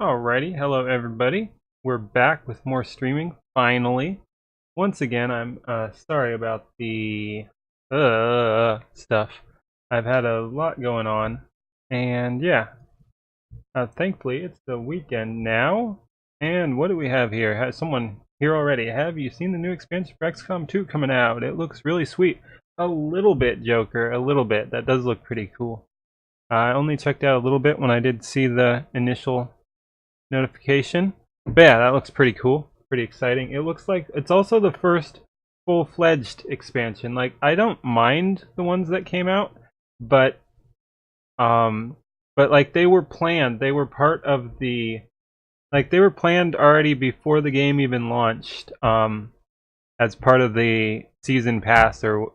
Alrighty, hello everybody. We're back with more streaming, finally. Once again, I'm sorry about the stuff. I've had a lot going on, and yeah, thankfully it's the weekend now. And what do we have here? Has someone here already? Have you seen the new expansion for XCOM 2 coming out? It looks really sweet. A little bit, Joker, a little bit. That does look pretty cool. I only checked out a little bit when I did see the initial notification. But yeah, that looks pretty cool. Pretty exciting. It looks like it's also the first full-fledged expansion. Like, I don't mind the ones that came out, but like they were planned. They were part of the they were planned already before the game even launched, as part of the season pass, or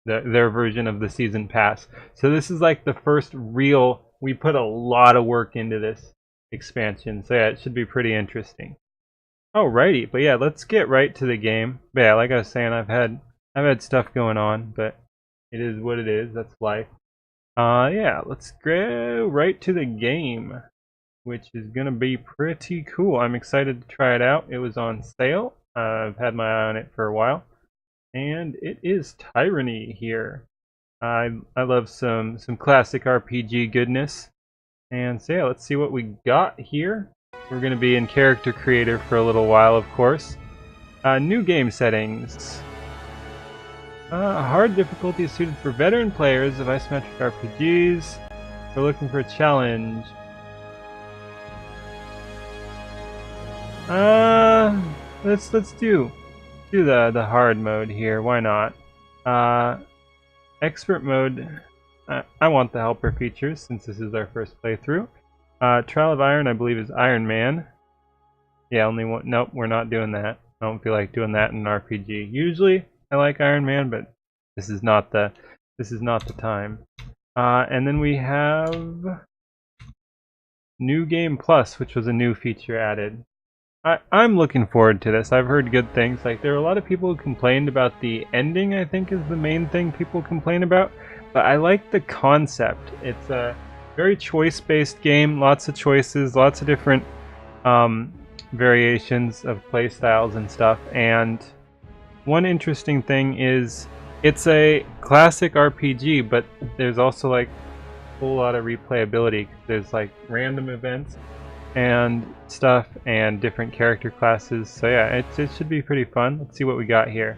their version of the season pass. So this is like the first real, we put a lot of work into this expansion, so yeah, it should be pretty interesting. Alrighty, but yeah, let's get right to the game. But yeah, like I was saying, I've had stuff going on, but it is what it is. That's life. Yeah, let's go right to the game, which is gonna be pretty cool. I'm excited to try it out. It was on sale. I've had my eye on it for a while, and it is Tyranny here. I love some classic RPG goodness. And so yeah, let's see what we got here. We're going to be in Character Creator for a little while, of course. New game settings. Hard difficulty is suited for veteran players of isometric RPGs. We're looking for a challenge. Let's do the hard mode here. Why not? Expert mode. I want the helper features since this is our first playthrough. Trial of Iron, I believe, is Iron Man. Yeah, only one. Nope, we're not doing that. I don't feel like doing that in an RPG. Usually, I like Iron Man, but this is not the time. And then we have New Game Plus, which was a new feature added. I'm looking forward to this. I've heard good things. Like, there are a lot of people who complained about the ending, I think, is the main thing people complain about. But I like the concept. It's a very choice-based game, lots of choices, lots of different variations of play styles and stuff. And one interesting thing is it's a classic RPG, but there's also like a whole lot of replayability. There's like random events and stuff and different character classes. So yeah, it should be pretty fun. Let's see what we got here.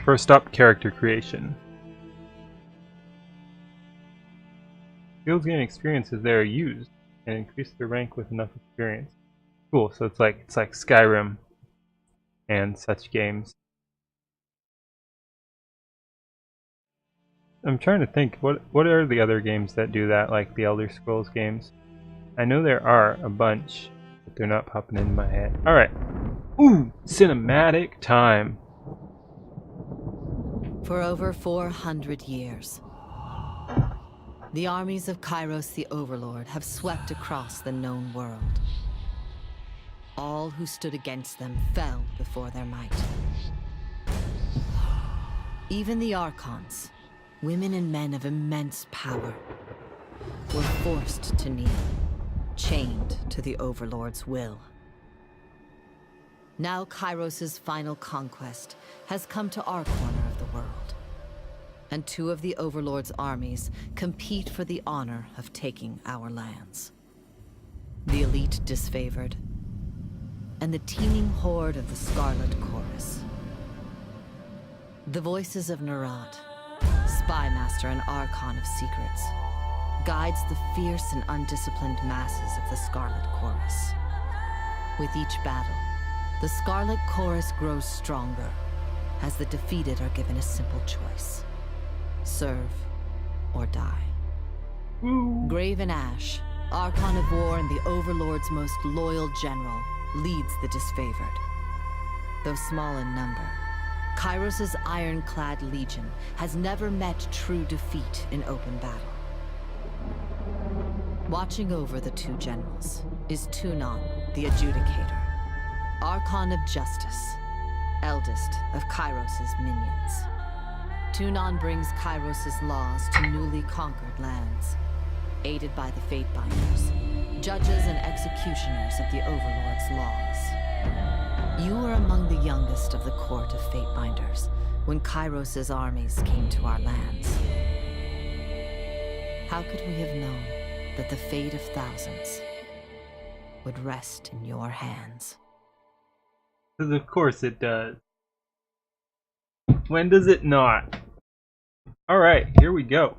First up, character creation. Skills gain experience as they are used and increase their rank with enough experience. Cool, so it's like Skyrim and such games. I'm trying to think, what are the other games that do that, like the Elder Scrolls games? I know there are a bunch, but they're not popping into my head. Alright. Ooh, cinematic time. For over 400 years, the armies of Kairos the Overlord have swept across the known world. All who stood against them fell before their might. Even the Archons, women and men of immense power, were forced to kneel, chained to the Overlord's will. Now Kairos' final conquest has come to our corner of the world, and two of the Overlord's armies compete for the honor of taking our lands. The elite disfavored, and the teeming horde of the Scarlet Chorus. The voices of Nerat, spy master and archon of secrets, guides the fierce and undisciplined masses of the Scarlet Chorus. With each battle, the Scarlet Chorus grows stronger, as the defeated are given a simple choice: serve or die. Graven Ash, Archon of War and the Overlord's most loyal general, leads the disfavored. Though small in number, Kairos' ironclad legion has never met true defeat in open battle. Watching over the two generals is Tunon, the Adjudicator, Archon of Justice, eldest of Kairos' minions. Tunon brings Kairos' laws to newly conquered lands. Aided by the Fatebinders, judges and executioners of the Overlord's laws. You were among the youngest of the court of Fatebinders when Kairos' armies came to our lands. How could we have known that the fate of thousands would rest in your hands? Because of course it does. When does it not? Alright, here we go.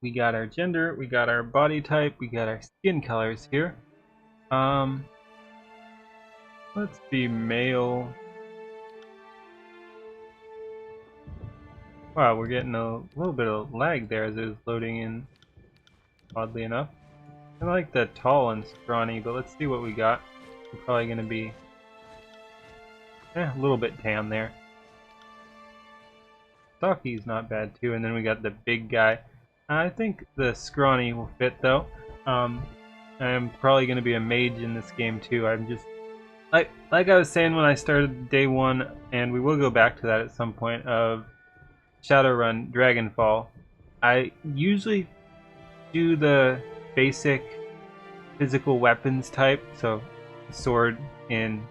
We got our gender, we got our body type, we got our skin colors here. Let's be male. Wow, we're getting a little bit of lag there as it was loading in, oddly enough. I like the tall and scrawny, but let's see what we got. We're probably going to be a little bit tan there. Stocky's not bad too, and then we got the big guy. I think the scrawny will fit though. I'm probably going to be a mage in this game too. I'm just like I was saying when I started day one, and we will go back to that at some point, of Shadowrun Dragonfall. I usually do the basic physical weapons type, so sword in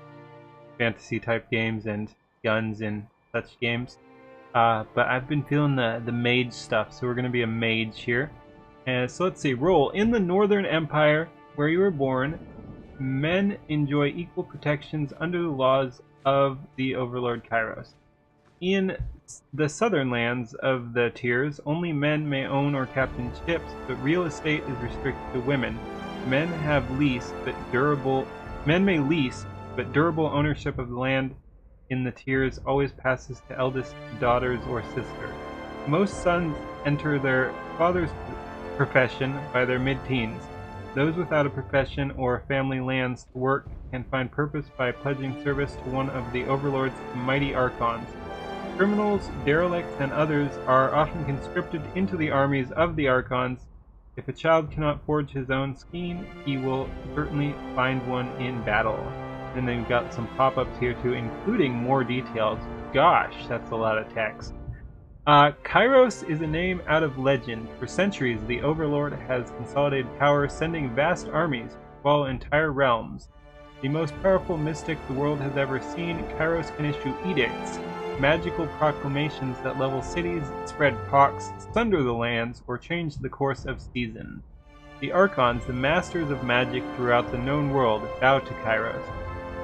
fantasy type games and guns in such games. But I've been feeling the mage stuff, so we're going to be a mage here. And so let's see, role. In the Northern Empire, where you were born, men enjoy equal protections under the laws of the Overlord Kairos. In the southern lands of the tiers, only men may own or captain ships, but real estate is restricted to women. Men may lease, but durable ownership of the land in the tiers always passes to eldest daughters or sister. Most sons enter their father's profession by their mid-teens. Those without a profession or family lands to work can find purpose by pledging service to one of the Overlord's mighty Archons. Criminals, derelicts, and others are often conscripted into the armies of the Archons. If a child cannot forge his own skein, he will certainly find one in battle. And then we've got some pop-ups here too, including more details. Gosh, that's a lot of text. Kairos is a name out of legend. For centuries, the Overlord has consolidated power, sending vast armies to swallow entire realms. The most powerful mystic the world has ever seen, Kairos can issue edicts, magical proclamations that level cities, spread pox, sunder the lands, or change the course of seasons. The Archons, the masters of magic throughout the known world, bow to Kairos,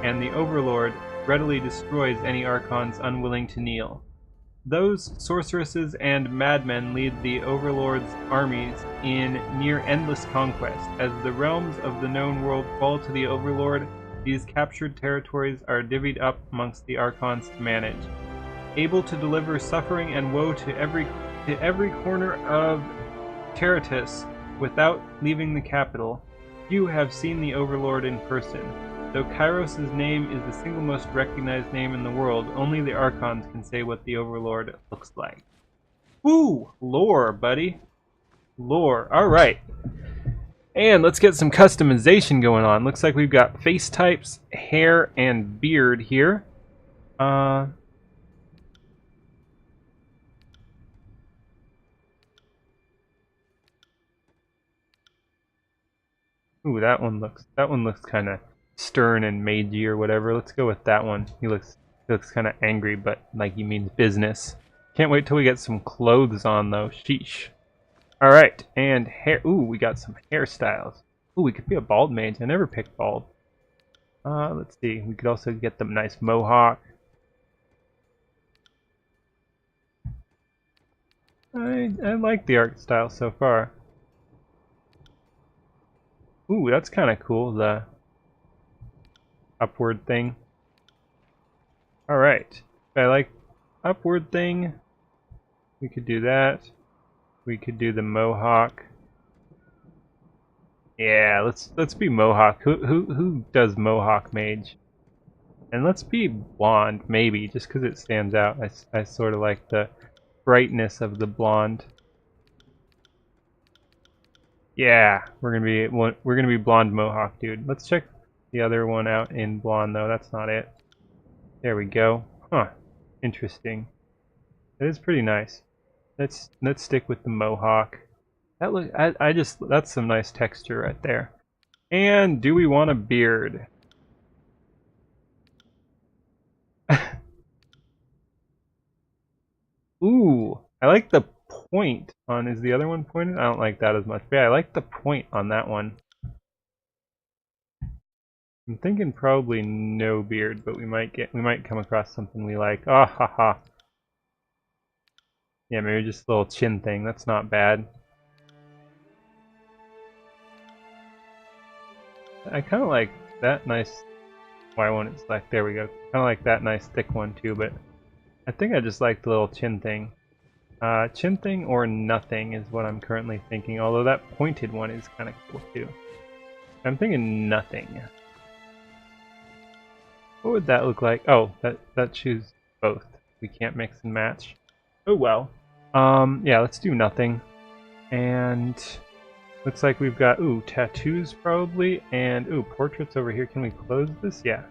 and the Overlord readily destroys any Archons unwilling to kneel. Those sorceresses and madmen lead the Overlord's armies in near-endless conquest. As the realms of the known world fall to the Overlord, these captured territories are divvied up amongst the Archons to manage. Able to deliver suffering and woe to every corner of Terratus without leaving the capital, few have seen the Overlord in person. Though Kairos' name is the single most recognized name in the world, only the Archons can say what the Overlord looks like. Woo! Lore, buddy. Lore. Alright. And let's get some customization going on. Looks like we've got face types, hair, and beard here. Ooh, that one looks kind of stern and magey or whatever. Let's go with that one. He looks kind of angry, but like he means business. Can't wait till we get some clothes on though. Sheesh. All right, and hair. Ooh, we got some hairstyles. Ooh, we could be a bald mage. I never picked bald. Let's see. We could also get the nice mohawk. I like the art style so far. Ooh, that's kind of cool. The upward thing. Alright. I like upward thing. We could do that. We could do the mohawk. Yeah, let's be mohawk. Who does mohawk mage? And let's be blonde, maybe, just because it stands out. I sort of like the brightness of the blonde. Yeah, we're gonna be blonde mohawk, dude. Let's check the other one out in blonde though. That's not it. There we go. Huh. Interesting. It is pretty nice. Let's stick with the mohawk. That look I just that's some nice texture right there. And do we want a beard? Ooh, I like the point on. Is the other one pointed? I don't like that as much. But yeah, I like the point on that one. I'm thinking probably no beard, but we might come across something we like. Ah ha ha. Yeah, maybe just a little chin thing. That's not bad. I kind of like that nice. Why won't it select? There we go. Kind of like that nice thick one too, but I think I just like the little chin thing. Chin thing or nothing is what I'm currently thinking, although that pointed one is kind of cool too. I'm thinking nothing. What would that look like? Oh, that choose both. We can't mix and match. Oh well. Yeah, let's do nothing. And looks like we've got, ooh, tattoos probably, and ooh, portraits over here. Can we close this? Yeah.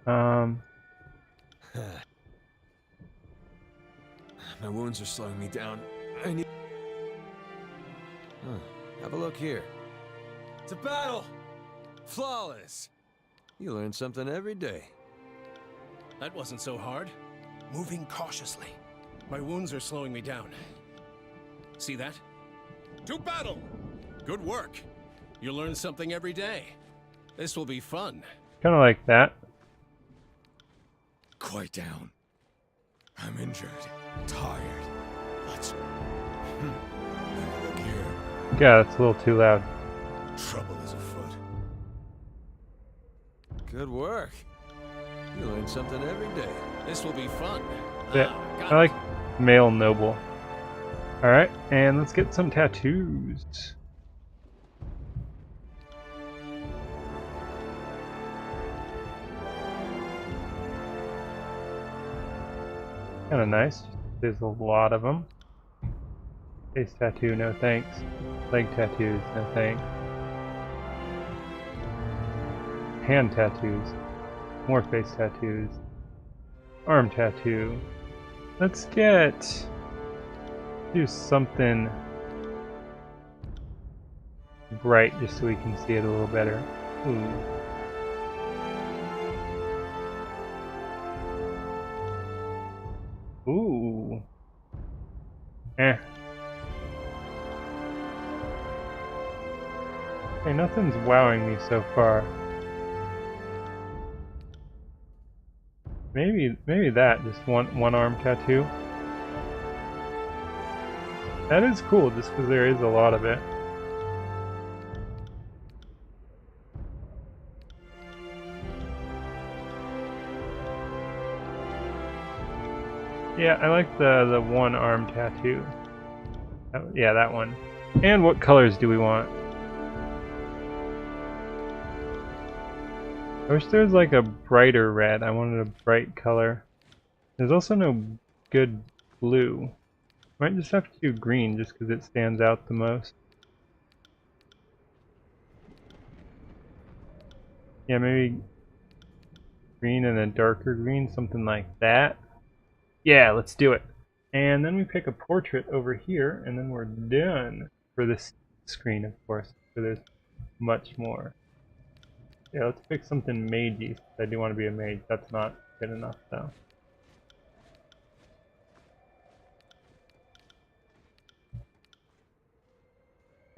My wounds are slowing me down. I need... Have a look here. To battle! Flawless! You learn something every day. That wasn't so hard. Moving cautiously. My wounds are slowing me down. See that? To battle! Good work. You learn something every day. This will be fun. Kind of like that. Quiet down. I'm injured. Tired. Let's... Have a look here. Yeah, that's a little too loud. Trouble is afoot. Good work. You learn something every day. This will be fun. Yeah, I like male noble. Alright, and let's get some tattoos. Kind of nice. There's a lot of them. Face tattoo, no thanks. Leg tattoos, no thanks. Hand tattoos. More face tattoos. Arm tattoo. Let's do something bright just so we can see it a little better. Ooh. Ooh. Eh. Hey, nothing's wowing me so far. Maybe that, just one arm tattoo. That is cool, just because there is a lot of it. Yeah, I like the one arm tattoo. Yeah, that one. And what colors do we want? I wish there was like a brighter red. I wanted a bright color. There's also no good blue. Might just have to do green just because it stands out the most. Yeah, maybe green and a darker green, something like that. Yeah, let's do it. And then we pick a portrait over here, and then we're done for this screen, of course. So there's much more. Yeah, let's pick something magey. I do want to be a mage. That's not good enough, though.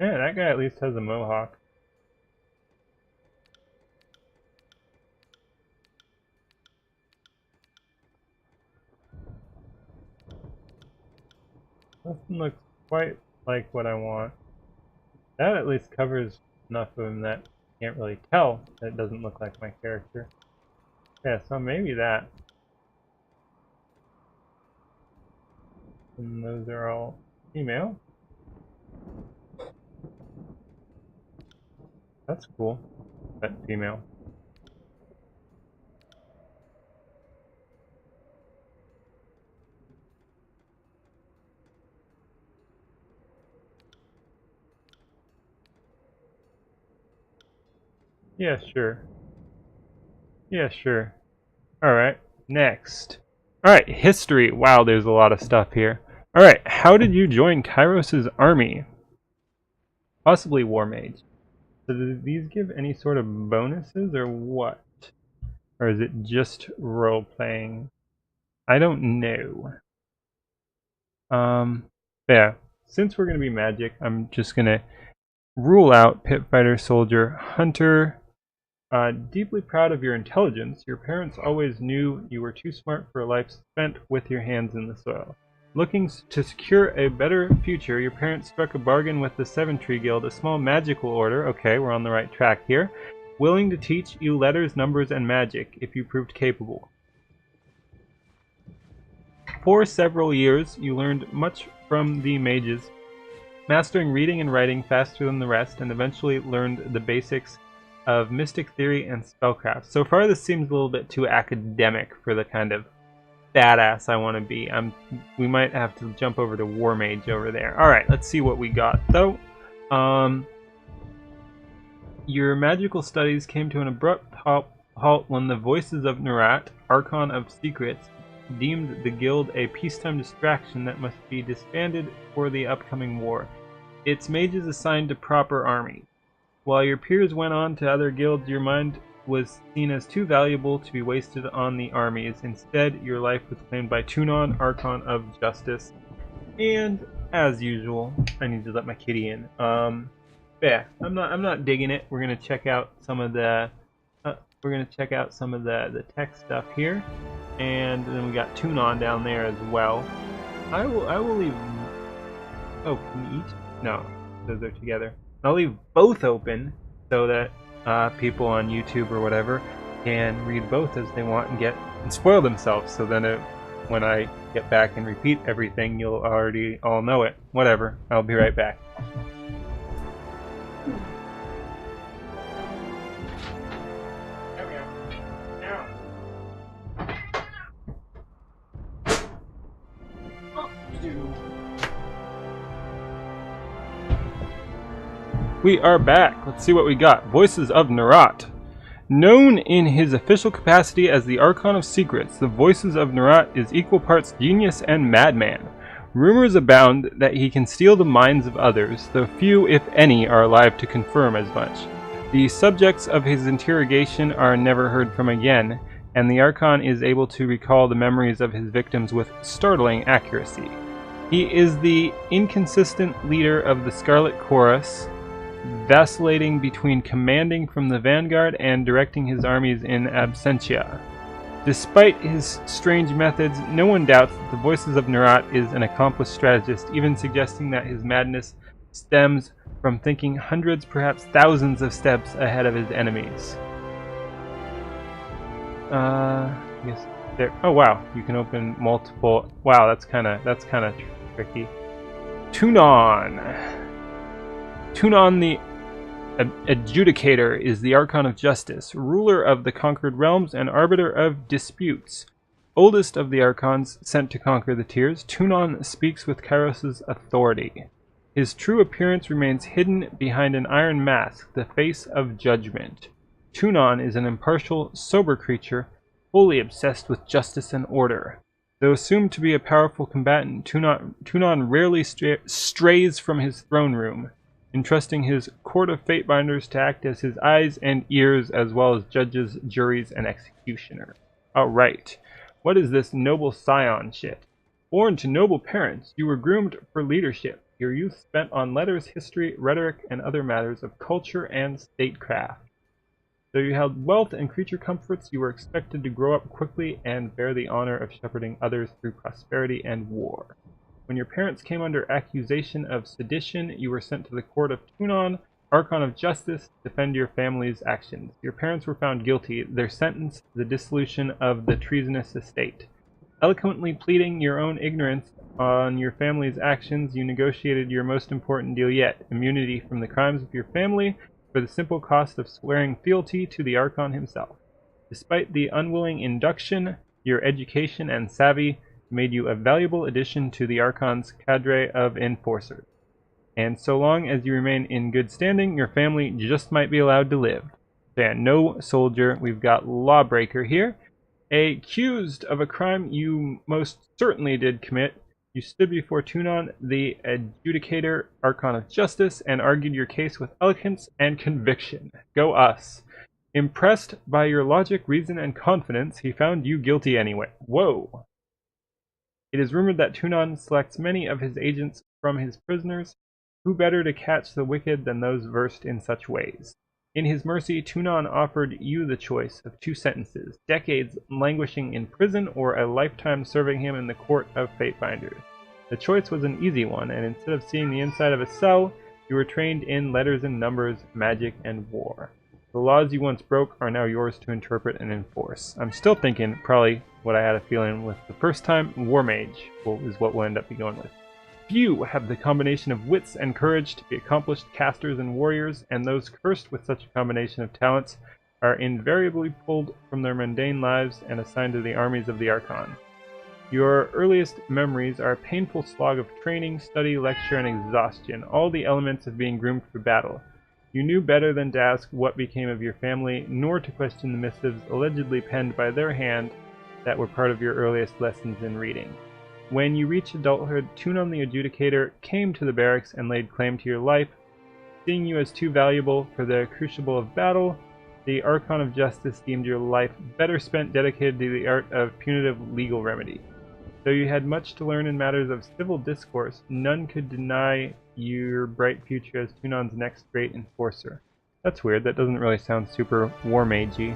Yeah, that guy at least has a mohawk. Doesn't look quite like what I want. That at least covers enough of him that you can't really tell that it doesn't look like my character. Yeah, so maybe that. And those are all female. That's cool. But female. Yeah, sure. Yeah, sure. Alright. Next. Alright, history. Wow, there's a lot of stuff here. Alright, how did you join Kairos' army? Possibly War Mage. So do these give any sort of bonuses or what? Or is it just role-playing? I don't know. Yeah. Since we're going to be magic, I'm just going to rule out Pit Fighter, Soldier, Hunter. Deeply proud of your intelligence, your parents always knew you were too smart for a life spent with your hands in the soil. Looking to secure a better future, your parents struck a bargain with the Seven Tree Guild, a small magical order. Okay, we're on the right track here. Willing to teach you letters, numbers, and magic if you proved capable. For several years, you learned much from the mages, mastering reading and writing faster than the rest, and eventually learned the basics of mystic theory and spellcraft. So far, this seems a little bit too academic for the kind of badass I want to be. We might have to jump over to War Mage over there. Alright, let's see what we got, though. Your magical studies came to an abrupt halt when the Voices of Nerat, Archon of Secrets, deemed the guild a peacetime distraction that must be disbanded for the upcoming war. Its mages assigned to proper armies. While your peers went on to other guilds, your mind was seen as too valuable to be wasted on the armies. Instead, your life was claimed by Tunon, Archon of Justice. And, as usual, I need to let my kitty in. Yeah, I'm not digging it. We're gonna check out some of the the tech stuff here, and then we got Tunon down there as well. I will leave. Oh, can you eat? No, those are together. I'll leave both open so that people on YouTube or whatever can read both as they want and spoil themselves. So then when I get back and repeat everything, you'll already all know it. Whatever. I'll be right back. There we go. Now. Oh, we are back. Let's see what we got. Voices of Nerat. Known in his official capacity as the Archon of Secrets, the Voices of Nerat is equal parts genius and madman. Rumors abound that he can steal the minds of others, though few, if any, are alive to confirm as much. The subjects of his interrogation are never heard from again, and the Archon is able to recall the memories of his victims with startling accuracy. He is the inconsistent leader of the Scarlet Chorus, vacillating between commanding from the vanguard and directing his armies in absentia. Despite his strange methods, no one doubts that the Voices of Nerat is an accomplished strategist, even suggesting that his madness stems from thinking hundreds, perhaps thousands of steps ahead of his enemies. I guess there. Oh wow, you can open multiple. Wow, that's kind of tricky. Tunon. Tunon the Adjudicator is the Archon of Justice, ruler of the conquered realms and arbiter of disputes. Oldest of the Archons sent to conquer the tiers, Tunon speaks with Kairos' authority. His true appearance remains hidden behind an iron mask, the face of judgment. Tunon is an impartial, sober creature, fully obsessed with justice and order. Though assumed to be a powerful combatant, Tunon rarely strays from his throne room, entrusting his court of fate-binders to act as his eyes and ears, as well as judges, juries, and executioner. Alright, what is this noble scion shit? Born to noble parents, you were groomed for leadership. Your youth spent on letters, history, rhetoric, and other matters of culture and statecraft. Though you held wealth and creature comforts, you were expected to grow up quickly and bear the honor of shepherding others through prosperity and war. When your parents came under accusation of sedition, you were sent to the court of Tunon, Archon of Justice, to defend your family's actions. Your parents were found guilty, their sentence the dissolution of the treasonous estate. Eloquently pleading your own ignorance on your family's actions, you negotiated your most important deal yet, immunity from the crimes of your family for the simple cost of swearing fealty to the Archon himself. Despite the unwilling induction, your education and savvy made you a valuable addition to the Archon's cadre of enforcers. And so long as you remain in good standing, your family just might be allowed to live. So yeah, no soldier. We've got Lawbreaker here. Accused of a crime you most certainly did commit, you stood before Tunon, the adjudicator, Archon of Justice, and argued your case with eloquence and conviction. Go us. Impressed by your logic, reason, and confidence, he found you guilty anyway. Whoa. It is rumored that Tunon selects many of his agents from his prisoners. Who better to catch the wicked than those versed in such ways? In his mercy, Tunon offered you the choice of 2 sentences: decades languishing in prison or a lifetime serving him in the court of Fatebinders. The choice was an easy one, and instead of seeing the inside of a cell, you were trained in letters and numbers, magic, and war. The laws you once broke are now yours to interpret and enforce. I'm still thinking probably what I had a feeling with the first time, War Mage is what we'll end up going with. Few have the combination of wits and courage to be accomplished casters and warriors, and those cursed with such a combination of talents are invariably pulled from their mundane lives and assigned to the armies of the Archon. Your earliest memories are a painful slog of training, study, lecture, and exhaustion, all the elements of being groomed for battle. You knew better than to ask what became of your family, nor to question the missives allegedly penned by their hand that were part of your earliest lessons in reading. When you reached adulthood, Tunon the Adjudicator came to the barracks and laid claim to your life. Seeing you as too valuable for the crucible of battle, the Archon of Justice deemed your life better spent dedicated to the art of punitive legal remedy. Though you had much to learn in matters of civil discourse, none could deny your bright future as Tunon's next great enforcer. That's weird, that doesn't really sound super War Mage-y.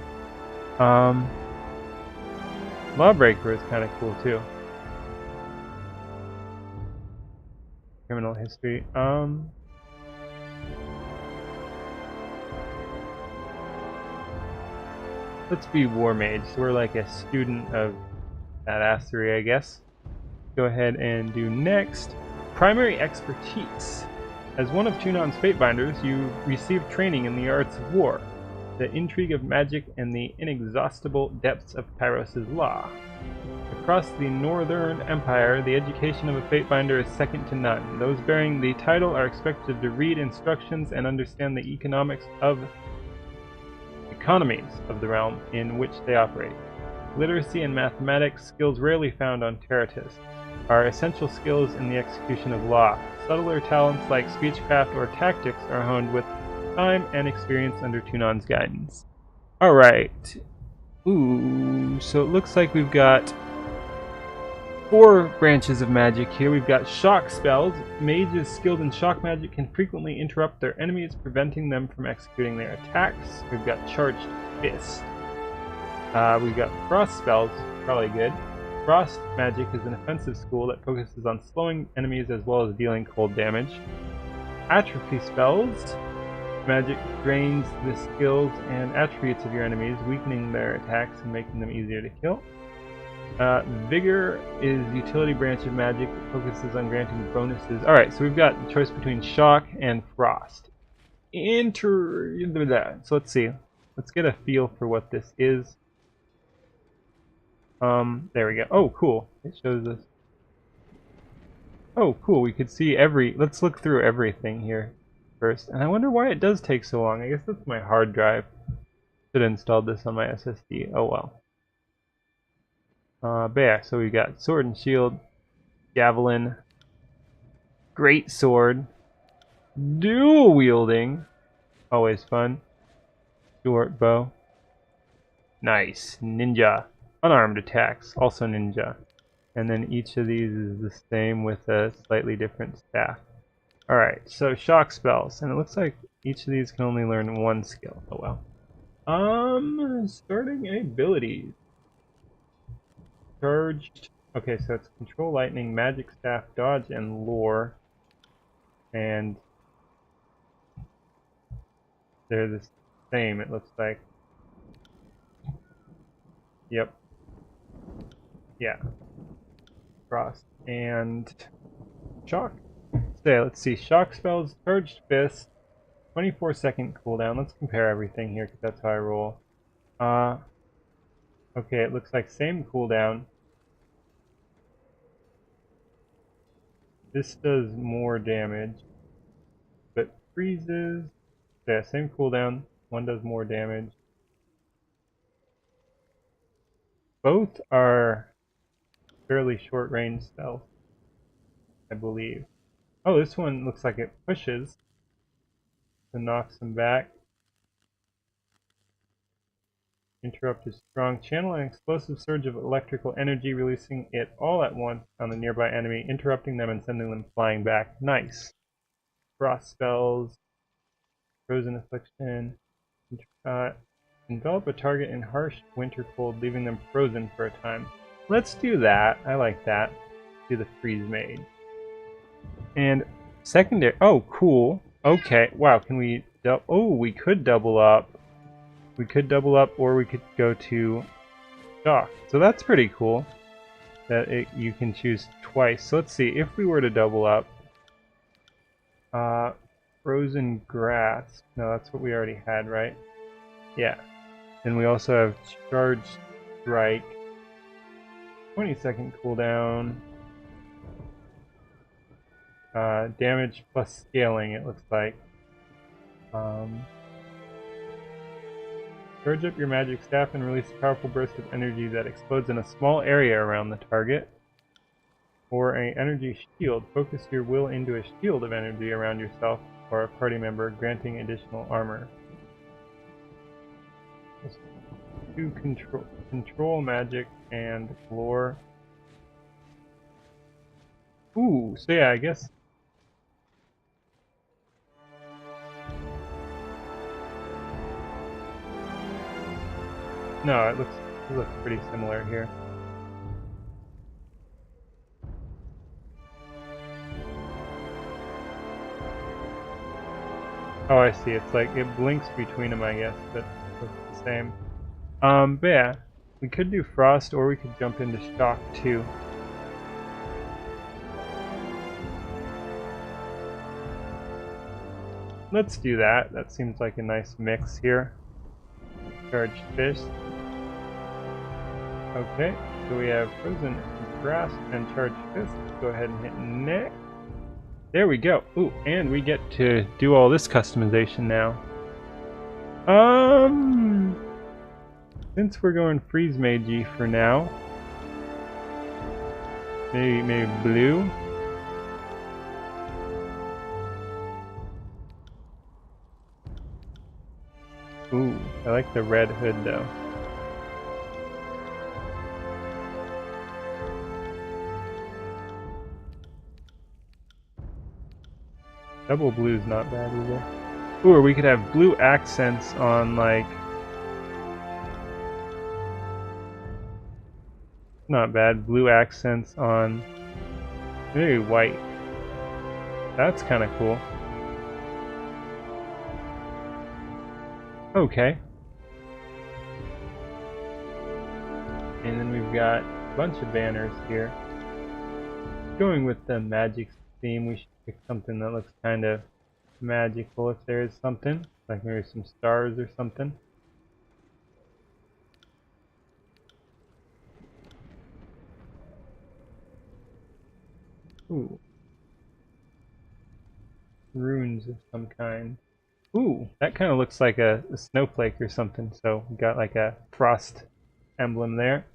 Lawbreaker is kind of cool too. Criminal history. Let's be War Mage, so we're like a student of badassery, I guess. Go ahead and do next. Primary expertise. As one of Tunon's Fatebinders, you received training in the arts of war, the intrigue of magic, and the inexhaustible depths of Kairos' law. Across the Northern Empire, the education of a Fatebinder is second to none. Those bearing the title are expected to read instructions and understand the economies of the realm in which they operate. Literacy and mathematics, skills rarely found on Terratus, are essential skills in the execution of law. Subtler talents like speechcraft or tactics are honed with time and experience under Tunon's guidance. Alright. Ooh, so it looks like we've got 4 branches of magic here. We've got shock spells. Mages skilled in shock magic can frequently interrupt their enemies, preventing them from executing their attacks. We've got charged fist. We've got frost spells, probably good. Frost magic is an offensive school that focuses on slowing enemies as well as dealing cold damage. Atrophy spells. Magic drains the skills and attributes of your enemies, weakening their attacks and making them easier to kill. Vigor is utility branch of magic that focuses on granting bonuses. Alright, so we've got the choice between shock and frost. So let's see. Let's get a feel for what this is. There we go. Oh, cool. It shows us. Oh, cool. We could see let's look through everything here first. And I wonder why it does take so long. I guess that's my hard drive. Should have installed this on my SSD. Oh well. But yeah, so we got sword and shield, javelin, great sword, dual wielding, always fun, short bow, nice, ninja, unarmed attacks, also ninja, and then each of these is the same with a slightly different staff. Alright, so shock spells, and it looks like each of these can only learn 1 skill. Oh well. Starting abilities. Charged. Okay, so it's control lightning, magic staff, dodge, and lore. And they're the same, it looks like. Yep. Yeah. Frost and shock. So let's see. Shock spells, charged fist, 24-second cooldown. Let's compare everything here because that's how I roll. Okay, it looks like same cooldown. This does more damage, but freezes. Yeah, same cooldown. One does more damage. both are fairly short range stealth, I believe. Oh, this one looks like it pushes to knock them back. Interrupt is strong. Channel an explosive surge of electrical energy, releasing it all at once on the nearby enemy, interrupting them and sending them flying back. Nice. Frost spells, frozen affliction. Uh, envelop a target in harsh winter cold, leaving them frozen for a time. Let's do that. I like that. Do the freeze mage. And secondary. Oh, cool. Okay. Wow. Can we? Oh, we could double up. We could double up, or we could go to shock. So that's pretty cool. That you can choose twice. So let's see. If we were to double up, frozen grass. No, that's what we already had, right? Yeah. And we also have charge strike. 20-second cooldown. Damage plus scaling, it looks like. Charge up your magic staff and release a powerful burst of energy that explodes in a small area around the target. Or an energy shield. Focus your will into a shield of energy around yourself or a party member, granting additional armor. To control magic and lore. Ooh, so yeah, I guess. No, it looks pretty similar here. Oh, I see. It's like it blinks between them, I guess, but it's the same. But yeah, we could do frost, or we could jump into shock too. Let's do that. That seems like a nice mix here. Charged fist. Okay, so we have frozen grasp and charged fist. Let's go ahead and hit next. There we go. Ooh, and we get to do all this customization now. Since we're going freeze magey for now, maybe blue. Ooh, I like the red hood though. Double blue's not bad either. Ooh, or we could have blue accents on like... Not bad. Blue accents on maybe white. That's kind of cool. Okay. And then we've got a bunch of banners here. Going with the magic theme, we should pick something that looks kind of magical if there is something. Like maybe some stars or something. Ooh. Runes of some kind. Ooh, that kind of looks like a snowflake or something. So we got like a frost emblem there.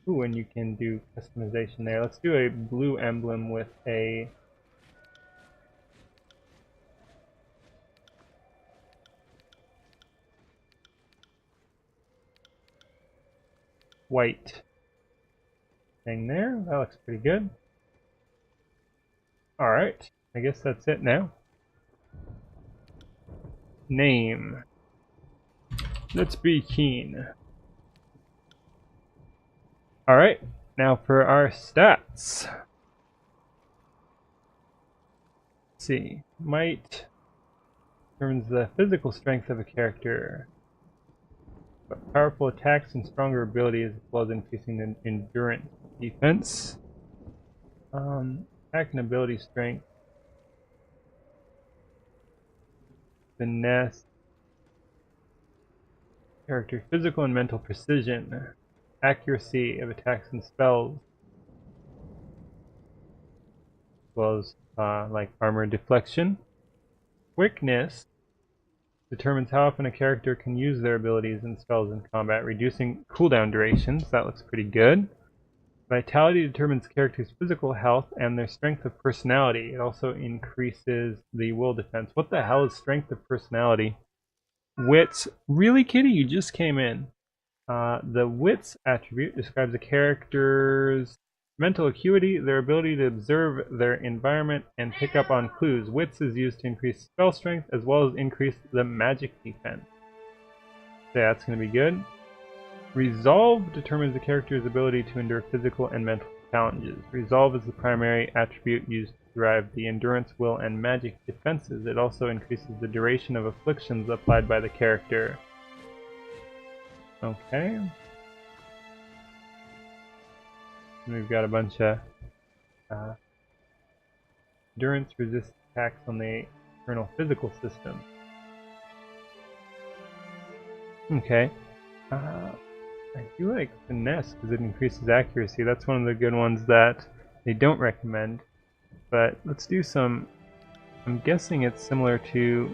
Ooh, and you can do customization there. Let's do a blue emblem with a white thing there. That looks pretty good. Alright, I guess that's it now. Name. Let's be keen. Alright, now for our stats. Let's see. Might determines the physical strength of a character. But powerful attacks and stronger abilities, as well as increasing the endurance defense. Attack and ability strength. Finesse. Character physical and mental precision. Accuracy of attacks and spells. As well as like armor deflection. Quickness. determines how often a character can use their abilities and spells in combat, reducing cooldown durations. That looks pretty good. Vitality determines characters' physical health and their strength of personality. It also increases the will defense. What the hell is strength of personality? Wits. Really, Kitty? You just came in. The Wits attribute describes a character's mental acuity, their ability to observe their environment and pick up on clues. Wits is used to increase spell strength as well as increase the magic defense. So that's going to be good. Resolve determines the character's ability to endure physical and mental challenges. Resolve is the primary attribute used to derive the endurance, will, and magic defenses. It also increases the duration of afflictions applied by the character. Okay. And we've got a bunch of endurance resist attacks on the internal physical system. Okay. I do like finesse because it increases accuracy. That's one of the good ones that they don't recommend. But let's do some. I'm guessing it's similar to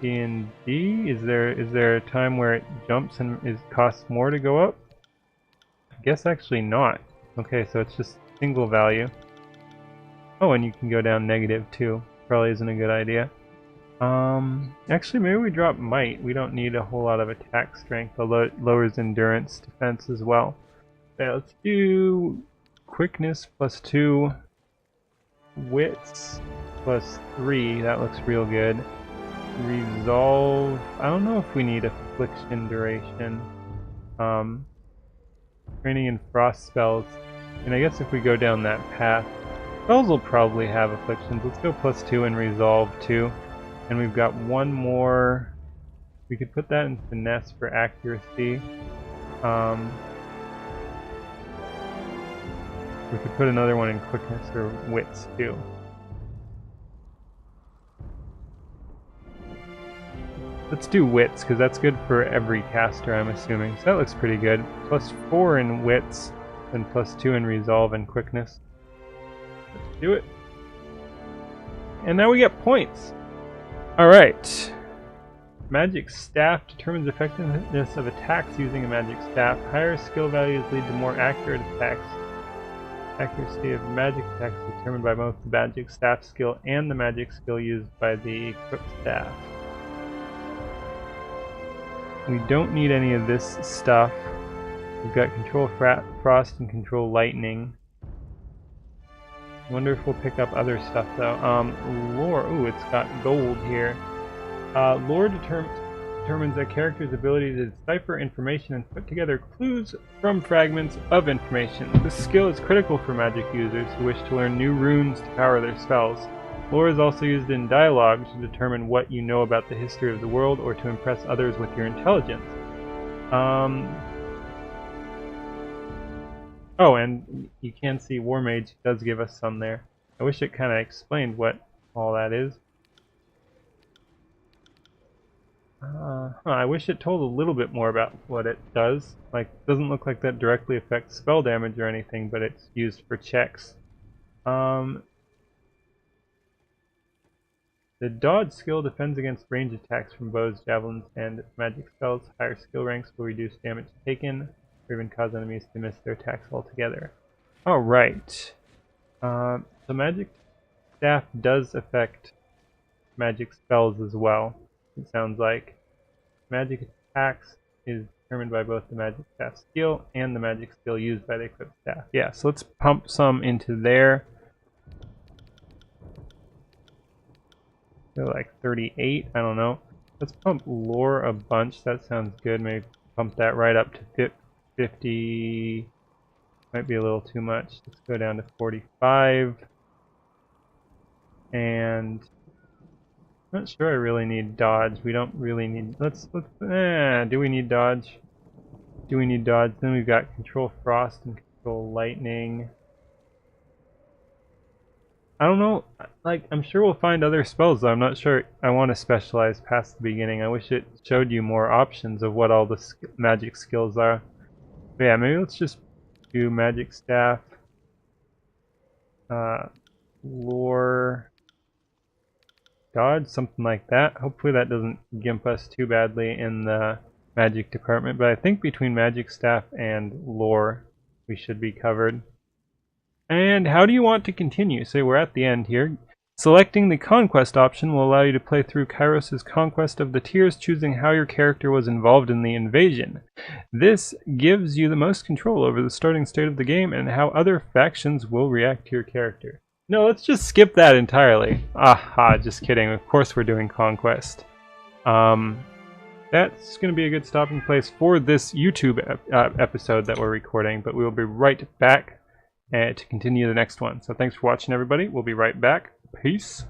D&D. Is there a time where it jumps and costs more to go up? I guess actually not. Okay, so it's just single value. Oh, and you can go down negative too. Probably isn't a good idea. Actually, maybe we drop might. We don't need a whole lot of attack strength, although it lowers endurance defense as well. Okay, let's do quickness +2, wits +3. That looks real good. Resolve. I don't know if we need affliction duration. Training in frost spells. And I guess if we go down that path, spells will probably have afflictions. Let's go +2 and resolve 2. And we've got one more. We could put that in finesse for accuracy. We could put another one in quickness or wits too. Let's do wits because that's good for every caster, I'm assuming. So that looks pretty good. +4 in wits and +2 in resolve and quickness. Let's do it. And now we get points. Alright. Magic Staff determines effectiveness of attacks using a Magic Staff. Higher skill values lead to more accurate attacks. Accuracy of magic attacks is determined by both the Magic Staff skill and the magic skill used by the equipped staff. We don't need any of this stuff. We've got Control Frost and Control Lightning. Wonder if we'll pick up other stuff though. Lore. Ooh, it's got gold here. Lore determines a character's ability to decipher information and put together clues from fragments of information. This skill is critical for magic users who wish to learn new runes to power their spells. Lore is also used in dialogue to determine what you know about the history of the world or to impress others with your intelligence. Oh, and you can see War Mage does give us some there. I wish it kind of explained what all that is. I wish it told a little bit more about what it does. Like, it doesn't look like that directly affects spell damage or anything, but it's used for checks. The dodge skill defends against range attacks from bows, javelins, and magic spells. Higher skill ranks will reduce damage taken, or even cause enemies to miss their attacks altogether. Alright. So Magic Staff does affect magic spells as well, it sounds like. Magic attacks is determined by both the Magic Staff skill and the magic skill used by the equipped staff. Yeah, so let's pump some into there. They're like 38, I don't know. Let's pump lore a bunch, that sounds good. Maybe pump that right up to 50. Might be a little too much. Let's go down to 45. And I'm not sure I really need dodge. We don't really need. Do we need dodge? Do we need dodge? Then we've got control frost and control lightning. I don't know. Like, I'm sure we'll find other spells, though. I'm not sure I want to specialize past the beginning. I wish it showed you more options of what all the magic skills are. But yeah, maybe let's just do magic staff, lore, dodge, something like that. Hopefully that doesn't gimp us too badly in the magic department, but I think between magic staff and lore we should be covered. And how do you want to continue? So we're at the end here. Selecting the Conquest option will allow you to play through Kairos' conquest of the tiers, choosing how your character was involved in the invasion. This gives you the most control over the starting state of the game and how other factions will react to your character. No, let's just skip that entirely. Aha, just kidding. Of course we're doing Conquest. That's going to be a good stopping place for this YouTube episode that we're recording, but we will be right back to continue the next one. So thanks for watching, everybody. We'll be right back. Peace.